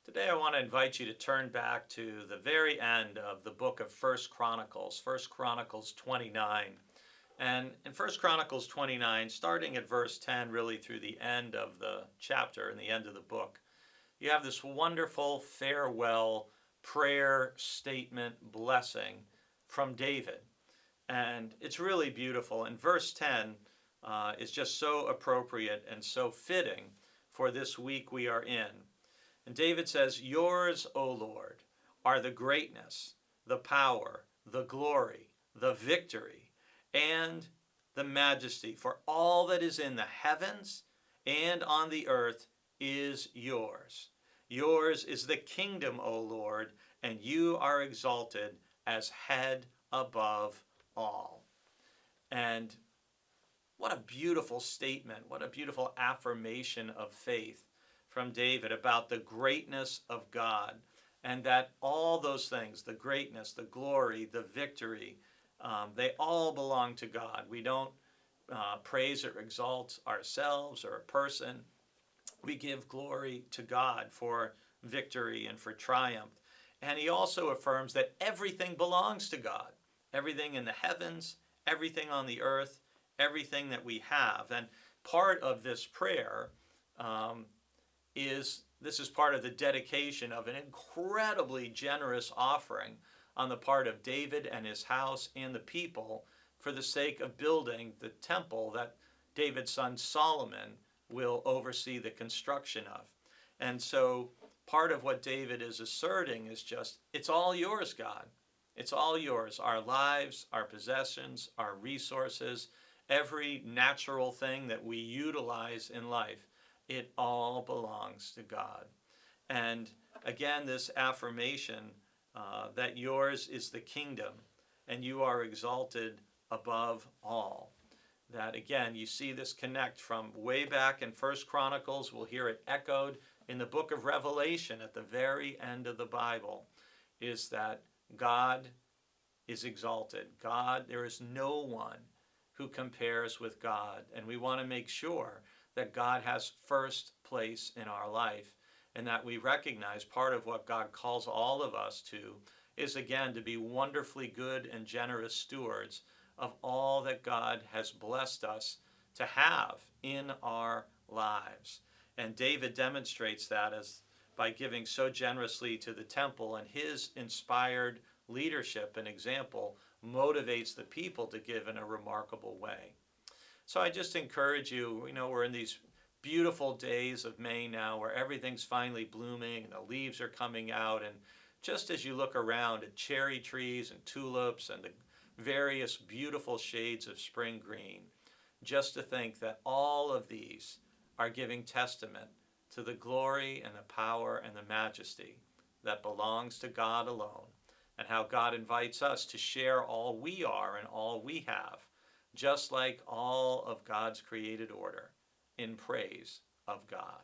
Today I want to invite you to turn back to the very end of the book of First Chronicles 29. And in First Chronicles 29, starting at verse 10 really through the end of the chapter and the end of the book, you have this wonderful farewell prayer statement blessing from David. And it's really beautiful. And verse 10 is just so appropriate and so fitting for this week we are in. And David says, "Yours, O Lord, are the greatness, the power, the glory, the victory, and the majesty, for all that is in the heavens and on the earth is yours. Yours is the kingdom, O Lord, and you are exalted as head above all." And what a beautiful statement, what a beautiful affirmation of faith from David about the greatness of God, and that all those things, the greatness, the glory, the victory, they all belong to God. We don't praise or exalt ourselves or a person. We give glory to God for victory and for triumph. And he also affirms that everything belongs to God. Everything in the heavens, everything on the earth, everything that we have. And part of this prayer this is part of the dedication of an incredibly generous offering on the part of David and his house and the people for the sake of building the temple that David's son Solomon will oversee the construction of. And so part of what David is asserting is just, it's all yours, God. It's all yours. Our lives, our possessions, our resources, every natural thing that we utilize in life, it all belongs to God. And again, this affirmation that yours is the kingdom and you are exalted above all. That again, you see this connect from way back in First Chronicles. We'll hear it echoed in the book of Revelation at the very end of the Bible, is that God is exalted. God, there is no one who compares with God. And we want to make sure that God has first place in our life, and that we recognize part of what God calls all of us to is, again, to be wonderfully good and generous stewards of all that God has blessed us to have in our lives. And David demonstrates that by giving so generously to the temple, and his inspired leadership and example motivates the people to give in a remarkable way. So I just encourage you, we're in these beautiful days of May now where everything's finally blooming and the leaves are coming out. And just as you look around at cherry trees and tulips and the various beautiful shades of spring green, just to think that all of these are giving testament to the glory and the power and the majesty that belongs to God alone, and how God invites us to share all we are and all we have, just like all of God's created order, in praise of God.